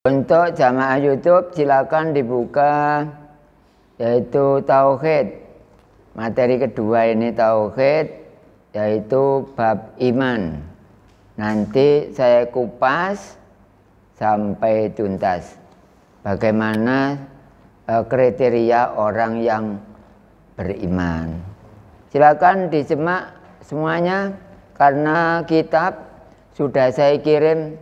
Untuk jamaah YouTube silakan dibuka, yaitu tauhid. Materi kedua ini tauhid, yaitu bab iman. Nanti saya kupas sampai tuntas bagaimana kriteria orang yang beriman. Silakan disimak semuanya, karena kitab sudah saya kirim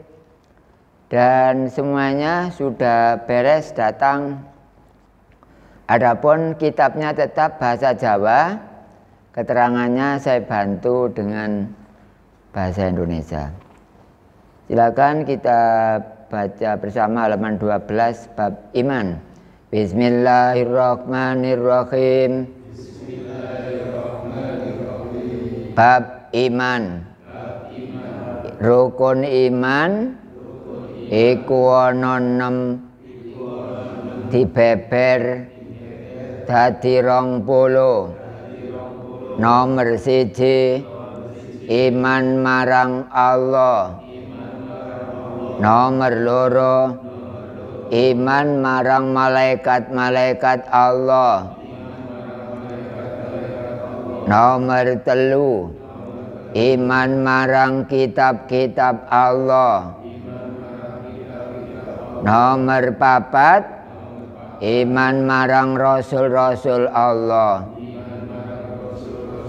dan semuanya sudah beres datang. Adapun kitabnya tetap bahasa Jawa, keterangannya saya bantu dengan bahasa Indonesia. Silakan kita baca bersama halaman 12 bab iman. Bismillahirrahmanirrahim. Bismillahirrahmanirrahim. Bab iman. Rukun iman iku ana 6 dibeber dadi 20. Nomor 1 iman marang Allah. Nomor 2 iman marang malaikat-malaikat Allah. Nomor 3 iman marang kitab-kitab Allah. Nomor 4 iman marang rasul-rasul Allah.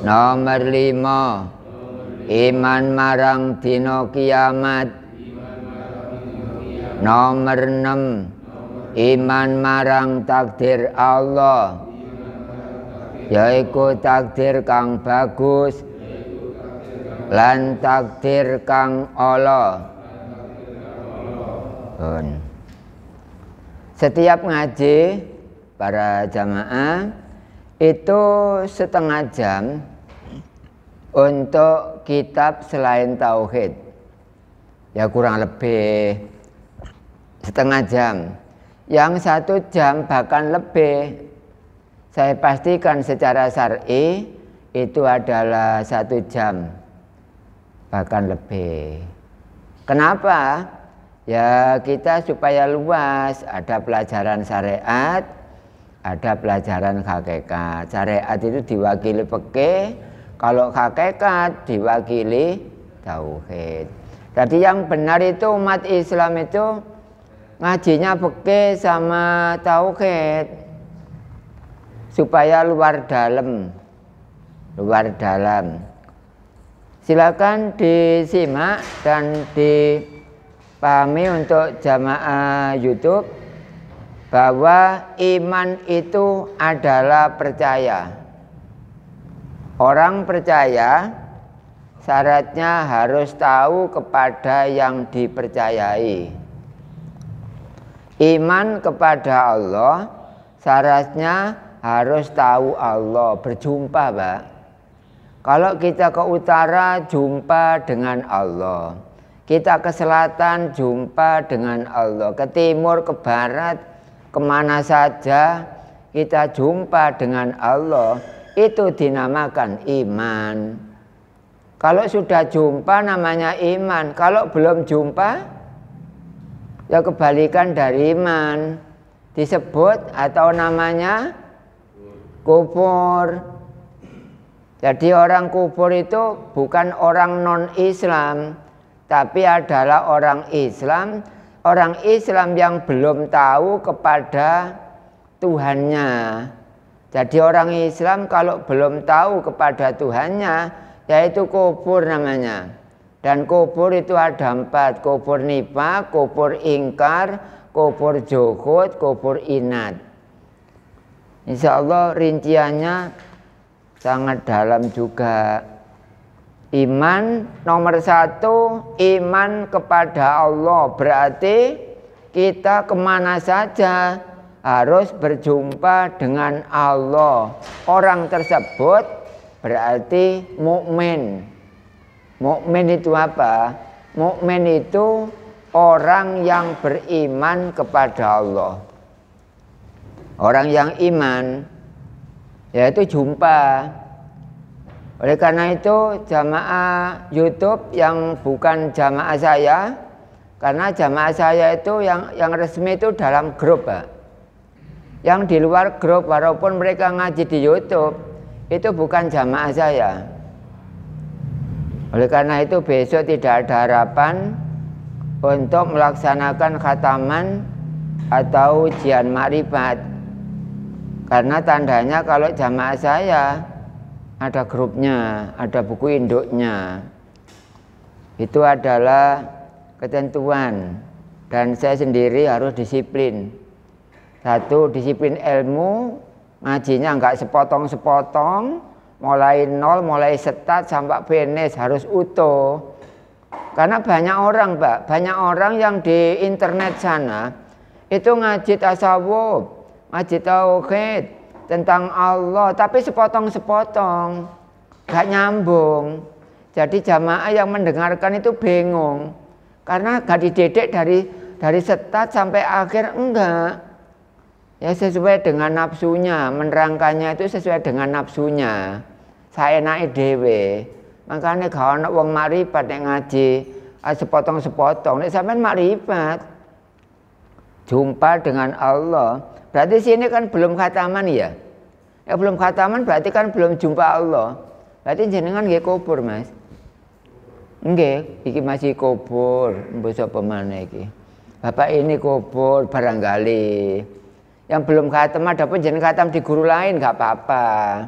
Nomor 5 iman marang dina kiamat. Nomor 6 iman marang takdir Allah, yaiku takdir kang bagus lan takdir kang ala. Setiap ngaji para jamaah itu setengah jam untuk kitab selain tauhid, ya kurang lebih setengah jam. Yang 1 jam bahkan lebih, saya pastikan secara syar'i itu adalah 1 jam bahkan lebih. Kenapa? Ya kita supaya luas, ada pelajaran syariat, ada pelajaran hakikat. Syariat itu diwakili fikih, kalau hakikat diwakili tauhid. Jadi yang benar itu umat Islam itu ngajinya fikih sama tauhid supaya luar dalam. Silakan disimak dan dipahami untuk jamaah YouTube bahwa iman itu adalah percaya. Orang percaya syaratnya harus tahu kepada yang dipercayai. Iman kepada Allah syaratnya harus tahu Allah, berjumpa, Pak. Kalau kita ke utara jumpa dengan Allah, kita ke selatan jumpa dengan Allah, ke timur, ke barat, kemana saja kita jumpa dengan Allah, itu dinamakan iman. Kalau sudah jumpa namanya iman, kalau belum jumpa ya kebalikan dari iman, disebut atau namanya kufur. Jadi orang kufur itu bukan orang non-Islam, tapi adalah orang Islam. Orang Islam yang belum tahu kepada Tuhannya. Jadi orang Islam kalau belum tahu kepada Tuhannya, yaitu kufur namanya. Dan kufur itu ada 4, kufur nifaq, kufur ingkar, kufur juhud, kufur inad. Insya Allah rinciannya sangat dalam juga. Iman nomor 1, iman kepada Allah, berarti kita kemana saja harus berjumpa dengan Allah. Orang tersebut berarti mukmin. Mukmin itu apa? Mukmin itu orang yang beriman kepada Allah. Orang yang iman yaitu jumpa. Oleh karena itu jamaah YouTube yang bukan jamaah saya, Karena jamaah saya itu yang resmi itu dalam grup, Pak. Yang di luar grup walaupun mereka ngaji di YouTube itu bukan jamaah saya. Oleh karena itu besok tidak ada harapan untuk melaksanakan khataman atau ujian makrifat. Karena tandanya kalau jamaah saya ada grupnya, ada buku induknya. Itu adalah ketentuan dan saya sendiri harus disiplin. Satu, disiplin ilmu, ngajinya enggak sepotong-sepotong, mulai nol, mulai start sampai finish harus utuh. Karena banyak orang, Pak, banyak orang yang di internet sana itu ngaji tasawuf, ngaji tauhid tentang Allah, tapi sepotong-sepotong, gak nyambung. Jadi jamaah yang mendengarkan itu bingung, karena gak dididik dari start sampai akhir, enggak. Ya sesuai dengan nafsunya, menerangkannya itu sesuai dengan nafsunya. Saya naik dewe, makanya gak ada wong makrifat yang ngaji sepotong-sepotong. Nek sampean makrifat, jumpa dengan Allah. Berarti sini kan belum khataman ya? Ya belum khataman berarti kan belum jumpa Allah. Berarti jenengan nggih kubur, Mas. Nggih, iki masih kubur, mbok sapa maneh iki. Bapak ini kubur barangkali. Yang belum khatam ada pun jeneng khatam di guru lain nggak apa-apa.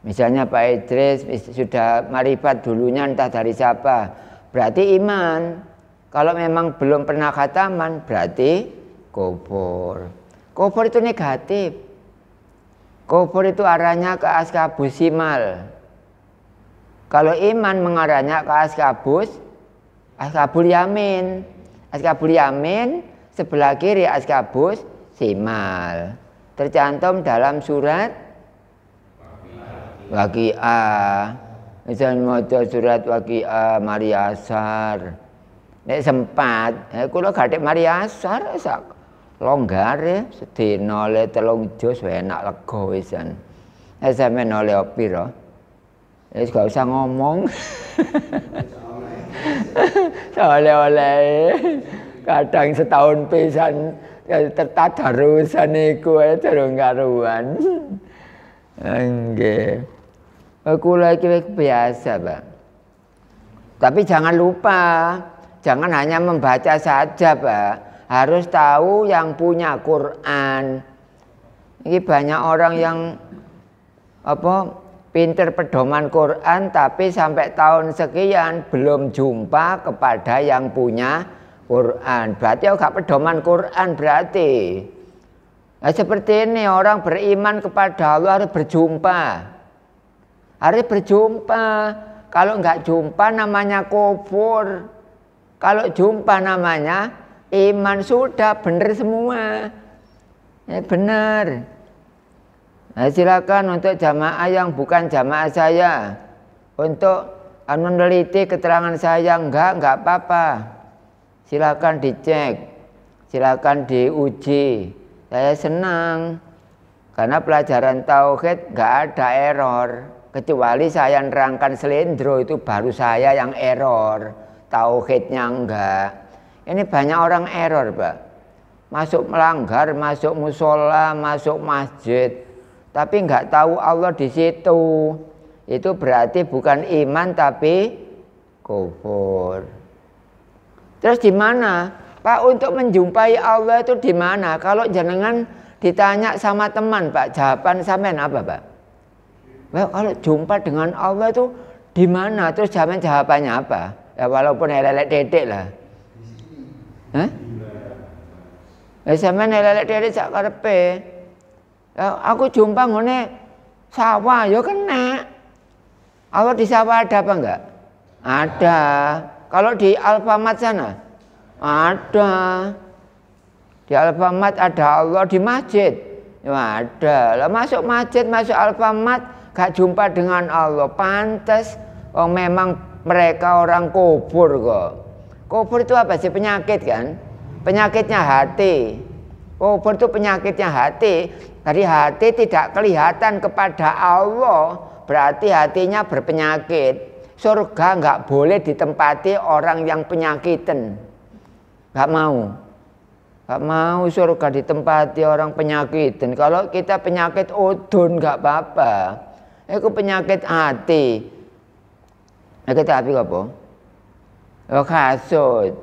Misalnya Pak Idris sudah marifat dulunya entah dari siapa, berarti iman. Kalau memang belum pernah khataman berarti kubur. Kubur itu negatif. Kubur itu arahnya ke askabus simal. Kalau iman mengarahnya ke askabul yamin. Askabul yamin sebelah kiri askabus simal. Tercantum dalam surat Waqiah. Misalnya maca surat Waqiah mari asar. Nek sempat, kula gathik mari asar sak longgar sedina le 3 juz enak lega wisan. Sampeyan oleh pira? Wis gak usah ngomong. Oleh-oleh kadang setahun pisan tertadarusan iku durung karuan. Nggih. Kula iki biasa, Pak. Tapi jangan lupa, jangan hanya membaca saja, Pak. Harus tahu yang punya Quran. Ini banyak orang yang pinter pedoman Quran tapi sampai tahun sekian belum jumpa kepada yang punya Quran. Berarti gak pedoman Quran berarti. Nah, seperti ini orang beriman kepada Allah harus berjumpa. Harus berjumpa. Kalau nggak jumpa namanya kubur. Kalau jumpa namanya iman, sudah benar semua. Benar. Nah, silakan untuk jamaah yang bukan jamaah saya untuk meneliti keterangan saya, enggak apa-apa. Silakan dicek, silakan diuji. Saya senang karena pelajaran tauhid enggak ada error. Kecuali saya nerangkan selendro itu baru saya yang error. Tauhidnya enggak. Ini banyak orang error, Pak. Masuk melanggar, masuk musola, masuk masjid, tapi enggak tahu Allah di situ. Itu berarti bukan iman tapi kufur. Terus di mana? Pak, untuk menjumpai Allah itu di mana? Kalau jenengan ditanya sama teman, Pak, jawaban sampean apa, Pak? Well, kalau jumpa dengan Allah itu di mana? Terus jawabannya apa? Ya walaupun lelek dedek lah. Hah? Ya sampean lelek dedek sak karepe. Ya, aku jumpa ngene sawah ya kena. Allah di sawah ada apa enggak? Ada. Kalau di Alfamart sana ada. Di Alfamart ada Allah, di masjid ya ada. Lah masuk masjid, masuk Alfamart gak jumpa dengan Allah. Pantes memang mereka orang kubur kok. Kubur itu apa sih? Penyakit kan? Penyakitnya hati. Kubur itu penyakitnya hati. Dari hati tidak kelihatan kepada Allah, berarti hatinya berpenyakit. Surga nggak boleh ditempati orang yang penyakitan. Gak mau. Gak mau surga ditempati orang penyakit. Dan kalau kita penyakit udun gak apa-apa. Itu penyakit hati. Penyakit hati apa? Ya kasut.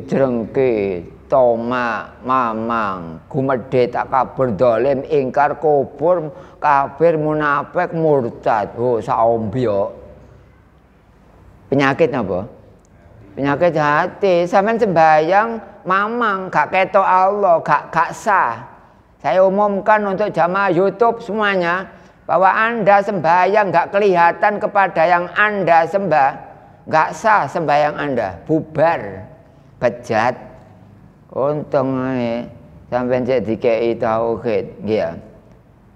Jrengki, tomak, mamang, gumedhe, takabur, dolim, ingkar, kubur, kafir, munafik, murtad. Oh, saombyo. Penyakit apa? Penyakit hati. Sampeyan sembahyang mamang, gak ketok Allah, gak sah. Saya umumkan untuk jamaah YouTube semuanya bahwa Anda sembahyang gak kelihatan kepada yang Anda sembah, gak sah sembahyang Anda, bubar. Bejat. Untung sampai cek dikei tauhid, ya.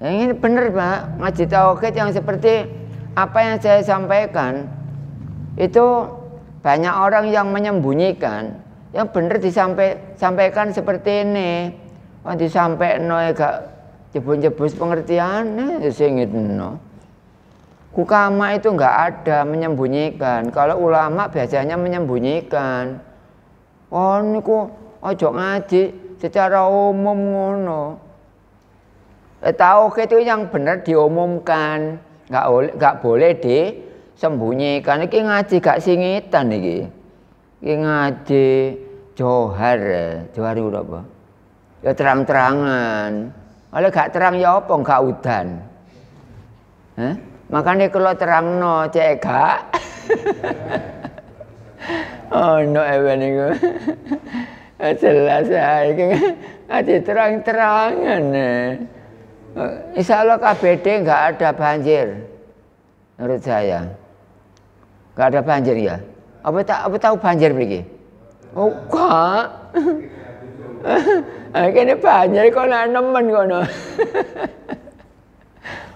Yang ini benar Pak, ngaji tauhid yang seperti apa yang saya sampaikan itu banyak orang yang menyembunyikan, yang benar disampaikan seperti ini. Oh disampaikan gak jebus-jebus pengertian, singitno. Hukama itu nggak ada menyembunyikan. Kalau ulama biasanya menyembunyikan. Oh niku ojo ngaji secara umum ngono. Tauhid itu yang benar diumumkan, nggak boleh disembunyikan. Iki ngaji gak singitan iki. Iki ngaji johar itu apa? Ya terang-terangan. Kalau gak terang ya apa gak udan. Makanya kalau terangno cek gak. Oh no even itu jelas iki ngaji terang-terangan. Insya Allah KBD nggak ada banjir menurut saya. Nggak ada banjir ya. Apa tahu banjir begini? Oh gak. Kene banjir kok nemen kono.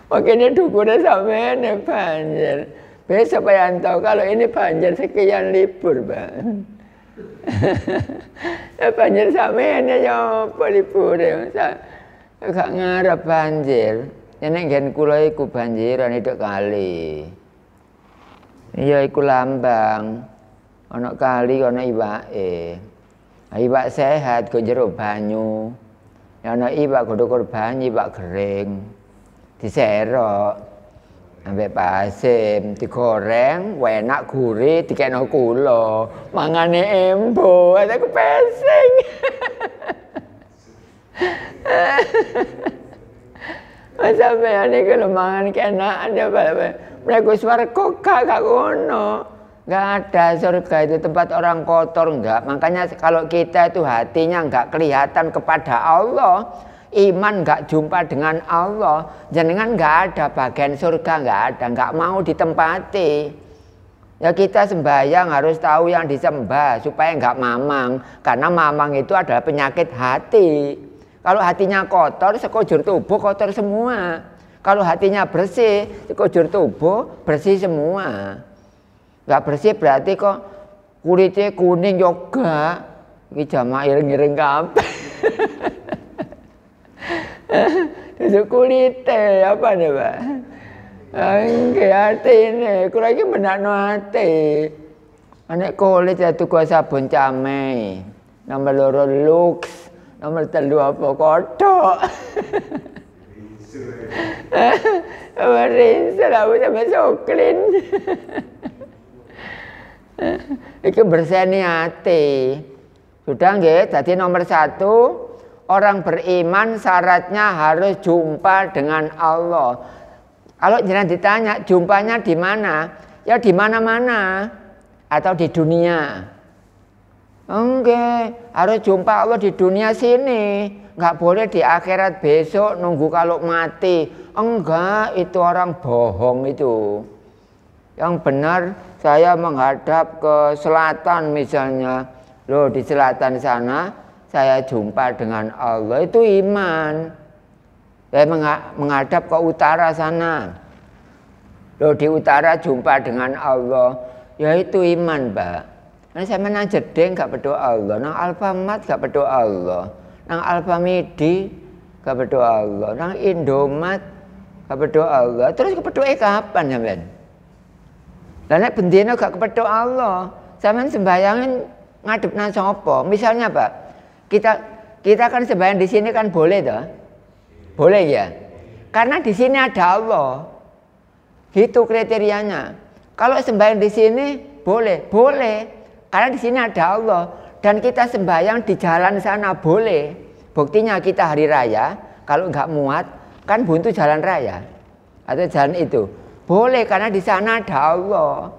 Makanya dukunnya sampai banjir. Besok yang tahu kalau ini banjir sekian libur, Pak. Banjir sampean ya apa libur ya. Gak ngarep banjir. Nek nggen kula iku banjiran itu kali. Iya iku lambang. Ana kali ana iwake. Iwak sehat go jero banyu. Ya ana iwak godhog banyu, iwak kering. Diserok. Ambek pasim digoreng, enak gurih, dikeno kula. Mangane embo, aku pesing. Sampeyan iki lho mangan kenakan ya Pak. Mlebu swarga gak ngono. Enggak ada surga itu tempat orang kotor enggak. Makanya kalau kita itu hatinya enggak kelihatan kepada Allah, iman nggak jumpa dengan Allah, jenengan nggak ada bagian surga, nggak mau ditempati. Ya kita sembahyang harus tahu yang disembah supaya nggak mamang, karena mamang itu adalah penyakit hati. Kalau hatinya kotor, sekujur tubuh kotor semua. Kalau hatinya bersih, sekujur tubuh bersih semua. Nggak bersih berarti kok kulitnya kuning yoga, ini jamaah ireng-ireng kabeh. Itu kulitnya apa nih Pak? Enggak hati ini, aku lagi menakno hati. Anek kulit ya tuku sabun camei, nomor loro Lux, nomor 3 apa kodok. Rinse lah sampai soklin. Itu berseni hati. Sudah nggih, jadi nomor 1. Orang beriman syaratnya harus jumpa dengan Allah. Kalau jangan ditanya jumpanya di mana? Ya di mana-mana atau di dunia. Enggak, harus jumpa Allah di dunia sini. Enggak boleh di akhirat besok nunggu kalau mati. Enggak, itu orang bohong itu. Yang benar saya menghadap ke selatan misalnya. Loh di selatan sana saya jumpa dengan Allah, itu iman. Saya menghadap ke utara sana. Loh di utara jumpa dengan Allah, ya itu iman Pak. Nah saya menang jedeng gak berdoa Allah, nang Alfamart gak berdoa Allah, nang Alfamidi gak berdoa Allah, nang Indomaret gak berdoa Allah. Terus berdoa kapan sampean? Lah nek bendina gak berdoa Allah, sampean sembayangin ngadep nang sapa? Misalnya Pak, kita kan sembahyang di sini kan boleh toh? Boleh ya? Karena di sini ada Allah. Gitu kriterianya. Kalau sembahyang di sini boleh, boleh. Karena di sini ada Allah dan kita sembahyang di jalan sana boleh. Buktinya kita hari raya kalau nggak muat kan buntu jalan raya atau jalan itu. Boleh karena di sana ada Allah.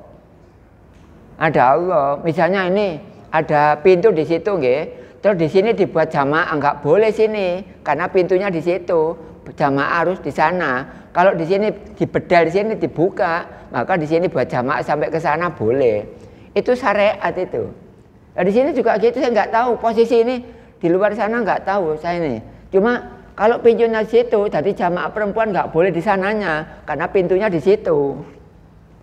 Ada Allah. Misalnya ini ada pintu di situ nggih. Terus di sini dibuat jamaah nggak boleh sini karena pintunya di situ. Jamaah harus di sana. Kalau di sini dibedal, di sini dibuka, maka di sini buat jamaah sampai ke sana boleh. Itu syariat itu. Nah, di sini juga gitu, saya nggak tahu posisi ini di luar sana nggak tahu saya ini. Cuma kalau pintunya di situ, jadi jamaah perempuan nggak boleh di sananya karena pintunya di situ.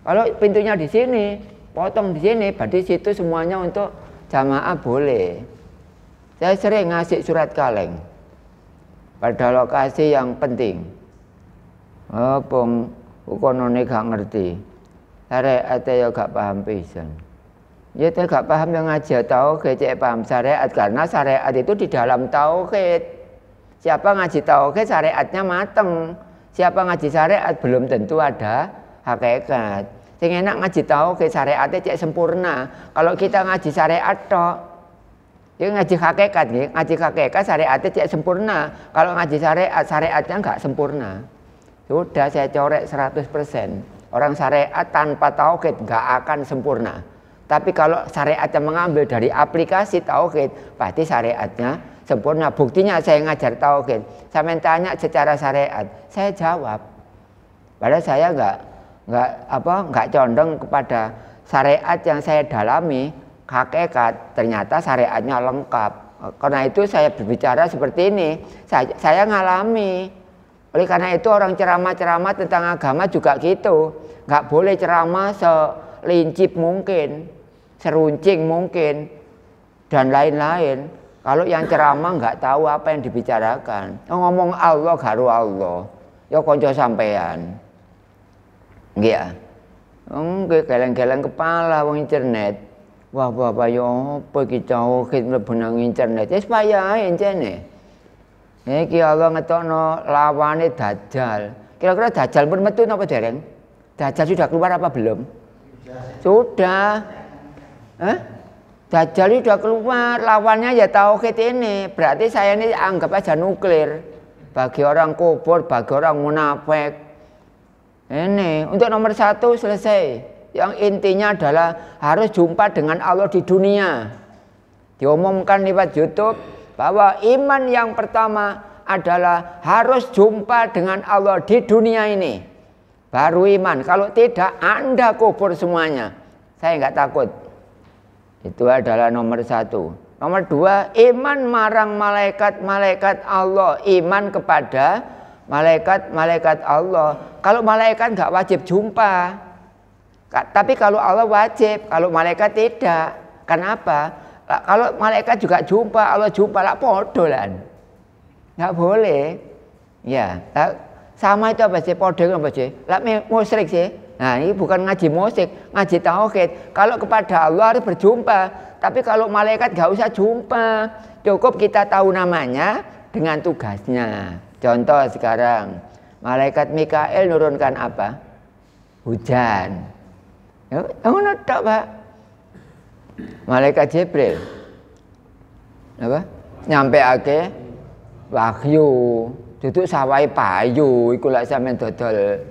Kalau pintunya di sini, potong di sini, berarti situ semuanya untuk jamaah boleh. Saya sering ngasih surat kaleng pada lokasi yang penting. Ukonone gak ngerti, syariat ya gak paham pisan. Ya saya gak paham yang ngaji tauhid, cek paham syariat karena syariat itu di dalam tauhid. Siapa ngaji tauhid syariatnya mateng. Siapa ngaji syariat belum tentu ada hakikat. Sing enak ngaji tauhid syariatnya cek sempurna. Kalau kita ngaji syariat tok, ya ngaji hakikat nggih, ngaji hakikat syariatnya cek sempurna. Kalau ngaji syariat, syariatnya enggak sempurna. Sudah saya corek 100%. Orang syariat tanpa tauhid enggak akan sempurna. Tapi kalau syariatnya mengambil dari aplikasi tauhid, pasti syariatnya sempurna. Buktinya saya ngajar tauhid. Saya tanya secara syariat, saya jawab. Padahal saya enggak condong kepada syariat yang saya dalami, hakikat. Ternyata syariatnya lengkap. Karena itu saya berbicara seperti ini. Saya ngalami. Oleh karena itu orang ceramah-ceramah tentang agama juga gitu. Nggak boleh ceramah selincip mungkin, seruncing mungkin, dan lain-lain. Kalau yang ceramah nggak tahu apa yang dibicarakan. Ngomong Allah garu Allah. Ya konco sampean. Nggih. Nggih geleng-geleng kepala wong internet. Wah bapak yo apa iki tauhid mlebu nang internet. Wis payahe encene. Iki Allah ngetokno lawane Dajjal. Kira-kira Dajjal pun metu napa dereng? Dajjal sudah keluar apa belum? Sudah. Dajjal sudah keluar, lawannya ya tauhid ini. Berarti saya ini anggap aja nuklir. Bagi orang kufur, bagi orang munafik. Ini untuk nomor 1 selesai. Yang intinya adalah harus jumpa dengan Allah di dunia. Diumumkan lewat YouTube bahwa iman yang pertama adalah harus jumpa dengan Allah di dunia ini. Baru iman. Kalau tidak, Anda kubur semuanya. Saya nggak takut. Itu adalah nomor 1. Nomor 2, iman marang malaikat-malaikat Allah. Iman kepada malaikat-malaikat Allah. Kalau malaikat nggak wajib jumpa. Tapi kalau Allah wajib, kalau malaikat tidak. Kenapa? Kalau malaikat juga jumpa, Allah jumpa lah podolan. Nggak boleh. Ya, sama itu apa sih? Podo apa sih? Lah musyrik sih. Nah, ini bukan ngaji musyrik, ngaji tauhid. Kalau kepada Allah harus berjumpa, tapi kalau malaikat nggak usah jumpa. Cukup kita tahu namanya dengan tugasnya. Contoh sekarang, malaikat Mikael nurunkan apa? Hujan. Ngono tok, Pak. Malaikat Jibril apa? Nyampeake wahyu, duduk sawai payu iku lak sampean dodol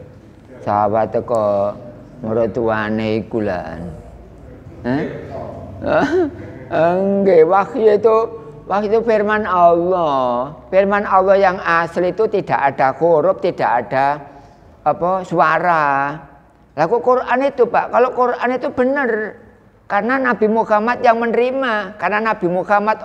sawah teko mertuane iku lan. Nggih, wahyu itu firman Allah. Firman Allah yang asli itu tidak ada huruf, tidak ada suara. Lah kok Quran itu, Pak? Kalau Quran itu benar. Karena Nabi Muhammad yang menerima. Karena Nabi Muhammad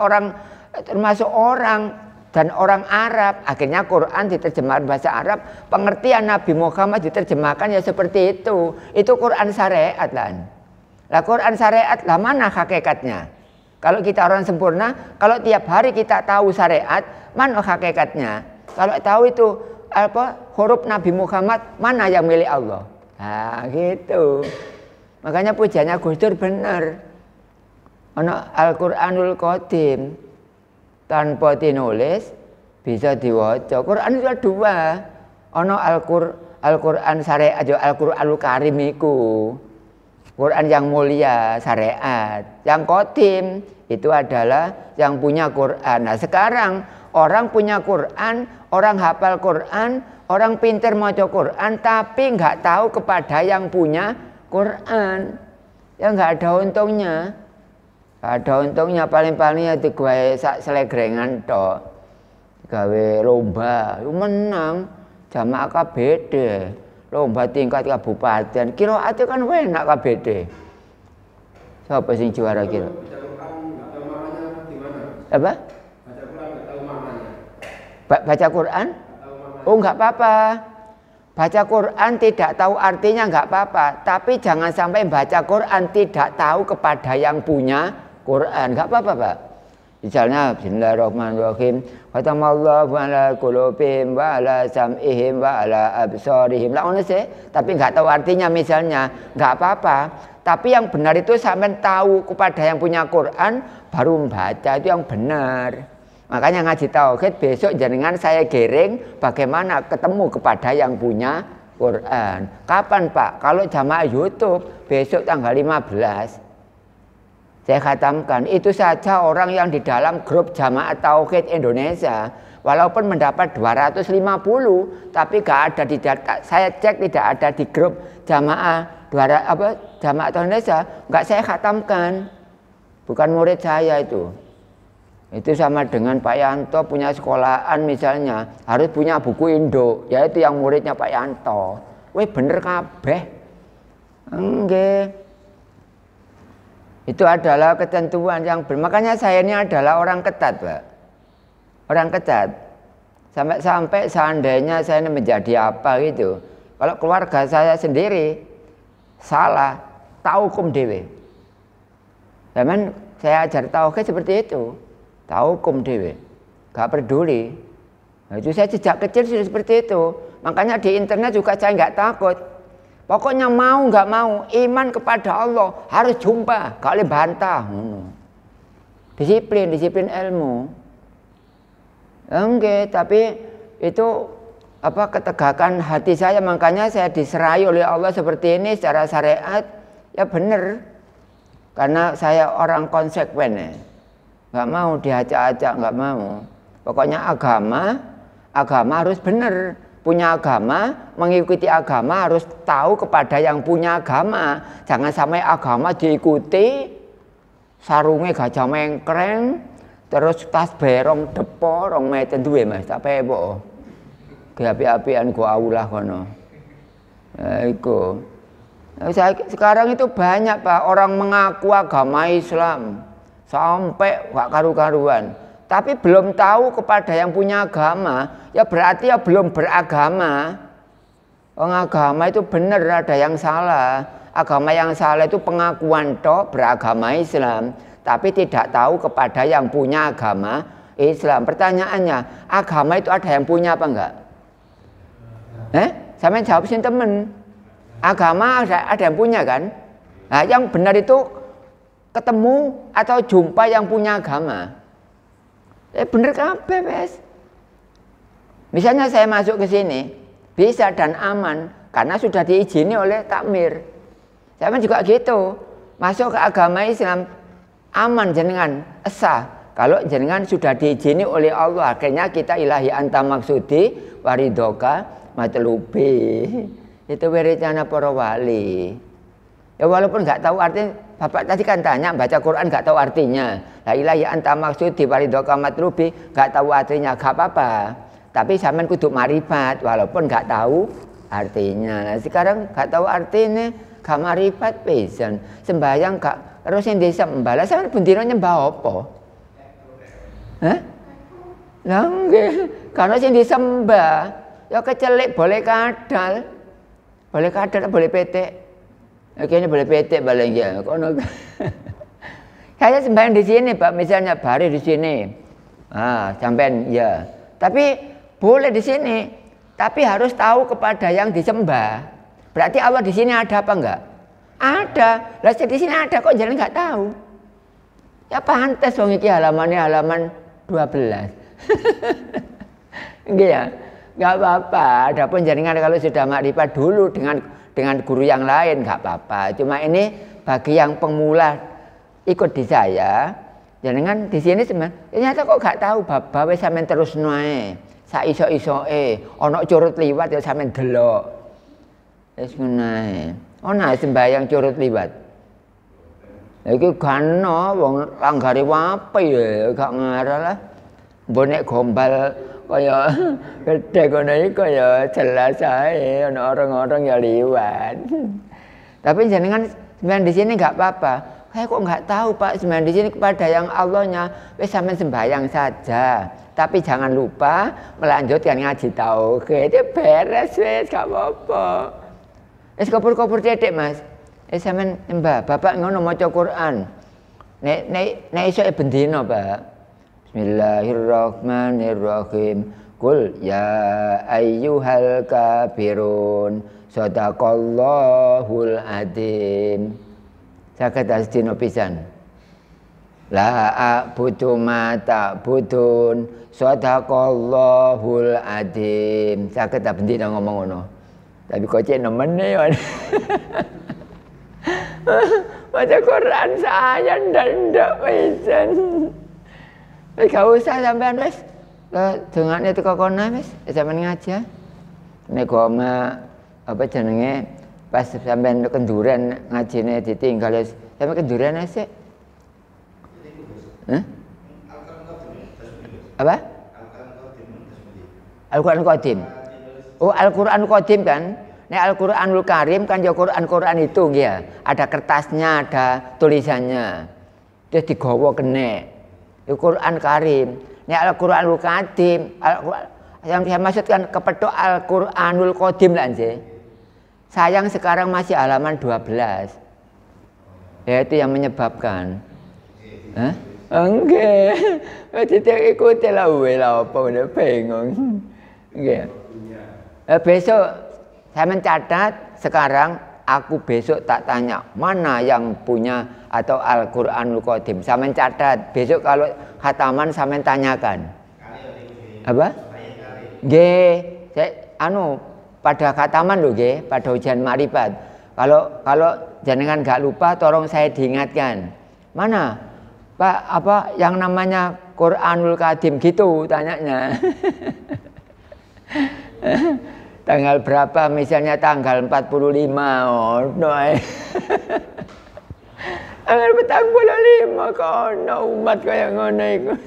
termasuk orang dan orang Arab. Akhirnya Quran diterjemahkan bahasa Arab. Pengertian Nabi Muhammad diterjemahkan ya seperti itu. Itu Quran syariat lah. Lah Quran syariat lah mana hakikatnya? Kalau kita orang sempurna, kalau tiap hari kita tahu syariat, mana hakikatnya? Kalau tahu itu huruf Nabi Muhammad, mana yang milik Allah? Nah gitu. Makanya pujiannya Gus Dur benar. Ana Al-Qur'anul Qadim tanpa dinulis bisa diwaca. Quran itu ada dua. Ana Al-Qur'an syariat, Al-Qur'anul Karim iku. Quran yang mulia syariat. Yang Qadim itu adalah yang punya Quran. Nah, sekarang orang punya Quran, orang hafal Quran, orang pintar maca Quran, tapi nggak tahu kepada yang punya Quran. Ya nggak ada untungnya. Nggak ada untungnya, paling-paling ya digawe sak selegrengan tok. Gawe lomba, menang jamaah KBD. Lomba tingkat kabupaten. Qiraat kan enak KBD. Siapa sing juara kira? Apa? Baca Quran? Oh, enggak apa-apa. Baca Quran tidak tahu artinya enggak apa-apa. Tapi jangan sampai baca Quran tidak tahu kepada yang punya Quran. Enggak apa-apa, Pak. Misalnya Bismillahirrahmanirrahim. Khatamallahu ala qulubihim wa ala sam'ihim wa ala absarihim. Lah ngono sih, tapi enggak tahu artinya misalnya, enggak apa-apa. Tapi yang benar itu sampai tahu kepada yang punya Quran baru membaca, itu yang benar. Makanya ngaji tauhid besok jenengan saya giring bagaimana ketemu kepada yang punya Quran. Kapan Pak? Kalau jamaah YouTube besok tanggal 15. Saya khatamkan, itu saja orang yang di dalam grup Jamaah Tauhid Indonesia walaupun mendapat 250 tapi gak ada di data. Saya cek tidak ada di grup Jamaah Jamaah Tauhid Indonesia, nggak saya khatamkan. Bukan murid saya itu. Itu sama dengan Pak Yanto punya sekolahan misalnya, harus punya buku Indo, yaitu yang muridnya Pak Yanto. Weh bener kabeh. Enggak. Itu adalah ketentuan yang makanya saya ini adalah orang ketat, Pak. Orang ketat. Sampai seandainya saya ini menjadi apa gitu. Kalau keluarga saya sendiri salah, tahu hukum dewe. Zaman saya ajar tauhid seperti itu. Tahu hukum dewe. Gak peduli. Nah, itu saya sejak kecil sudah seperti itu. Makanya di internet juga saya nggak takut. Pokoknya mau nggak mau iman kepada Allah harus jumpa, gak boleh bantah. Disiplin ilmu. Enggak, tapi itu ketegakan hati saya, makanya saya diserai oleh Allah seperti ini secara syariat ya benar. Karena saya orang konsekuen ya. Nggak mau diacak-acak, nggak mau. Pokoknya agama harus benar. Punya agama, mengikuti agama harus tahu kepada yang punya agama. Jangan sampai agama diikuti, sarungnya gajah mengkreng, terus tas berong depo, rong meten duwe Mas, tak pepo. Api-apian gua aulah kono. Iku. Sekarang itu banyak Pak orang mengaku agama Islam sampai gak karu-karuan. Tapi belum tahu kepada yang punya agama, ya berarti ya belum beragama. Agama itu benar, ada yang salah. Agama yang salah itu pengakuan tok beragama Islam, tapi tidak tahu kepada yang punya agama Islam. Pertanyaannya, agama itu ada yang punya apa enggak? Sampai jawab sih temen. Agama ada yang punya kan? Nah, yang benar itu ketemu atau jumpa yang punya agama. Bener kabeh wes. Misalnya saya masuk ke sini bisa dan aman karena sudah diizini oleh takmir. Saya juga gitu. Masuk ke agama Islam aman jenengan sah kalau jenengan sudah diizini oleh Allah. Akhirnya kita ilahi anta maksudi waridoka matlubi. Itu rencana para wali. Ya walaupun nggak tahu artinya, Bapak tadi kan tanya baca Quran nggak tahu artinya. La ilaha anta maksud diwaridoka matlubi, nggak tahu artinya nggak apa-apa. Tapi sampean kudu marifat walaupun nggak tahu artinya. Nah, sekarang nggak tahu artinya, gak marifat pisan. Sembahyang gak terus yang disembah. Lah sampean bendina nyembah apa? Lah nggih, karena sing disembah ya kecelik boleh kadal. Boleh kadal boleh petek. Kayaknya boleh petek paling ya. Saya sembahyang di sini Pak, misalnya bari di sini. Sampean ya. Tapi boleh di sini, tapi harus tahu kepada yang disembah. Berarti Allah di sini ada apa enggak? Ada. Lah di sini ada kok jangan nggak tahu. Ya pantes wong iki halamannya halaman 12. Nggih ya. Enggak apa-apa. Adapun jenengan kalau sudah makrifat dulu dengan guru yang lain enggak apa-apa. Cuma ini bagi yang pemula ikut di saya, jenengan di sini sebenarnya ternyata kok enggak tahu bab wis sampean terus nae. Sak iso-isoke, ana curut liwat ya sampean delok. Wis ngono. Ana sembayang curut liwat. Iki gano wong langgare wape ya gak ngarah lah. Mbok nek gombal kaya gede ngono iki kaya jelas ae ana orang-orang ya liwat. Tapi jenengan sembahyang di sini enggak apa-apa. Saya kok enggak tahu Pak, sembahyang di sini kepada yang Allahnya wis sampean sembahyang saja. Tapi jangan lupa melanjutkan ngaji tauhid. Itu beres wis gak apa-apa. Wis kopur-kopur titik Mas. Sampean Mbah, Bapak ngono maca Quran. Nek iso bendina, Pak. Bismillahirrahmanirrahim. Qul ya ayyuhal kafirun. Shadaqallahul adzim. Saged asdina pisan. La a'budu ma ta'budun. Shadaqallahul adzim. Saged bendina ngomong ngono. Tapi kok cek nemene ya. Baca Quran saya ndak pisan. Wis gak usah sampean wis. Dongane teko kono wis, sampean ngaji. Nek goma apa jenenge pas sampean kenduran ngajine ditinggal wis. Sampean kenduran sik. Hah? Apa? Al-Quran Qadim. Oh, Al-Quran Qadim kan? Nek Al-Quranul Karim kan ya Quran itu ya. Ada kertasnya, ada tulisannya. Terus digawa kene. Itu Quran Karim. Nek Al-Quranul Qadim, yang saya maksudkan kepethuk Al-Quranul Qadim lah nggih. Sayang sekarang masih halaman 12. Ya itu yang menyebabkan. Hah? Enggak. Tidak ikuti lah apa udah bingung. Enggak. Besok saya mencatat sekarang aku besok tak tanya mana yang punya atau Al-Quranul Qadim. Saya mencatat besok kalau khataman saya tanyakan. Apa? Nggih, pada khataman lho nggih, pada ujian makrifat. Kalau jenengan enggak lupa tolong saya diingatkan. Mana? Pak, apa yang namanya Quranul Qadim gitu tanyanya. Tanggal berapa misalnya tanggal 45 tanggal 45 kono umat kaya ngono iku.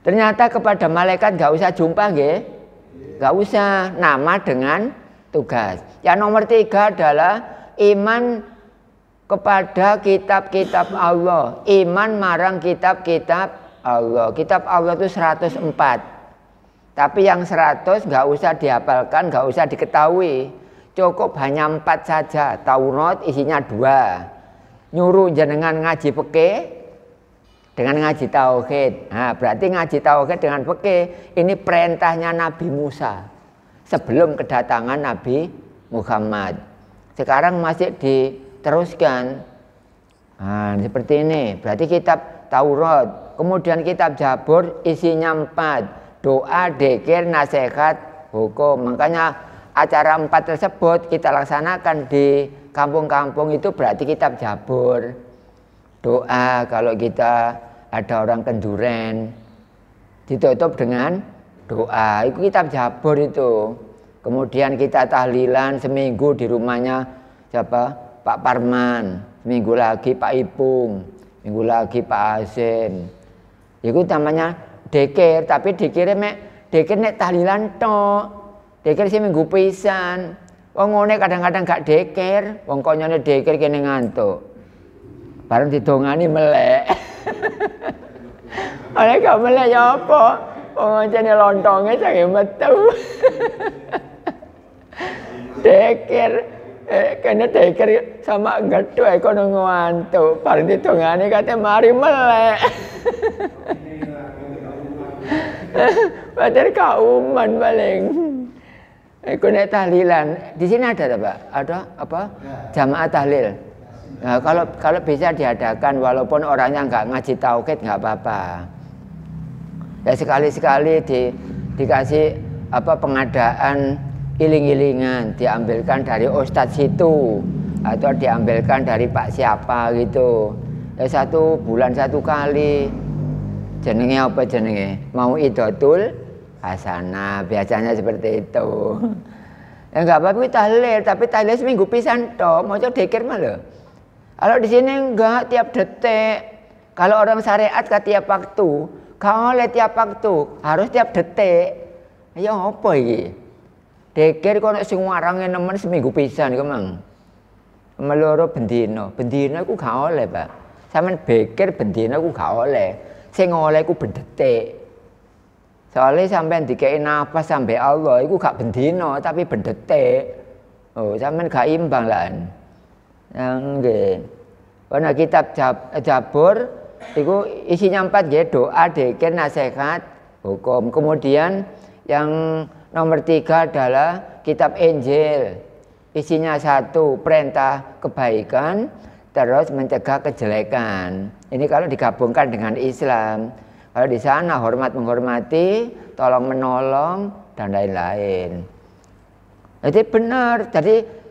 Ternyata kepada malaikat enggak usah jumpa nggih. Enggak usah, nama dengan tugas. Yang nomor 3 adalah iman kepada kitab-kitab Allah. Iman marang kitab-kitab Allah. Kitab Allah itu 104. Tapi yang 100 nggak usah dihafalkan, nggak usah diketahui. Cukup hanya 4 saja. Taurat isinya 2. Nyuruh jenengan ngaji fikih dengan ngaji tauhid. Nah, berarti ngaji tauhid dengan fikih ini perintahnya Nabi Musa sebelum kedatangan Nabi Muhammad. Sekarang masih diteruskan. Nah, seperti ini. Berarti kitab Taurat, kemudian kitab Zabur isinya 4. Doa, dzikir, nasihat, hukum. Makanya acara 4 tersebut kita laksanakan di kampung-kampung itu berarti kitab Zabur. Doa kalau kita ada orang kenduren ditutup dengan doa. Itu kitab Zabur itu. Kemudian kita tahlilan seminggu di rumahnya siapa? Pak Parman. Seminggu lagi Pak Ipung. Minggu lagi Pak Asim. Itu namanya dekir, tapi dikire dekir nek tahlilan tok. Dekir seminggu pisan. Wong ngene kadang-kadang gak dekir, wong konyane dekir kene ngantuk. Bareng didongani melek. Ana gak melek ya apa? Wong jane lontonge sange metu. Dekir kene dekir sama gedhe kono ngantuk. Bareng didongani kate mari melek. Padahal kauman paling. Nek tahlilan, di sini ada Pak? Ada apa? Jamaah tahlil. Nah, kalau bisa diadakan walaupun orangnya nggak ngaji tauhid nggak apa-apa. Ya sekali-sekali dikasih pengadaan iling-ilingan, diambilkan dari ustadz situ atau diambilkan dari pak siapa gitu. Ya 1 bulan 1 kali. Jenenge apa jenenge? Mau idotul hasanah, biasanya seperti itu. Ya enggak apa-apa tahlil, tapi tahlil seminggu pisan toh, maca dzikir mah lho. Kalau di sini enggak tiap detik. Kalau orang syariat ke tiap waktu, kalau oleh tiap waktu, harus tiap detik. Ya apa iki? Dzikir kok nek sing warange nemen seminggu pisan iku mang. Meloro bendina. Bendina iku gak oleh, Pak. Sampeyan pikir bendina iku gak oleh. Sing oleh iku ben detik. Soalnya sampeyan dikei nafas sampai Allah iku gak bendina tapi ben detik. Oh, sampeyan gak imbang lah. Nggih. Ana kitab Jabur itu isinya 4 nggih, doa, dzikir, nasihat, hukum. Kemudian yang nomor 3 adalah kitab Injil. Isinya 1 perintah kebaikan, terus mencegah kejelekan. Ini kalau digabungkan dengan Islam. Kalau di sana hormat menghormati, tolong menolong dan lain-lain. Jadi benar. Jadi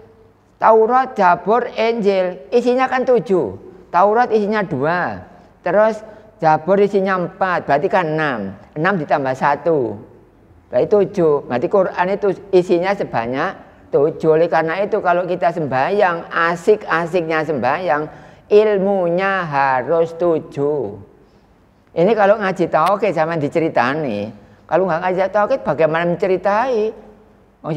Taurat, Jabur, Injil isinya kan 7. Taurat isinya 2. Terus Jabur isinya 4, berarti kan 6. 6 ditambah 1. Berarti 7. Berarti Quran itu isinya sebanyak 7. Oleh karena itu kalau kita sembahyang, asik-asiknya sembahyang, ilmunya harus 7. Ini kalau ngaji tauhid sama diceritani. Kalau nggak ngaji tauhid bagaimana menceritai? Oh,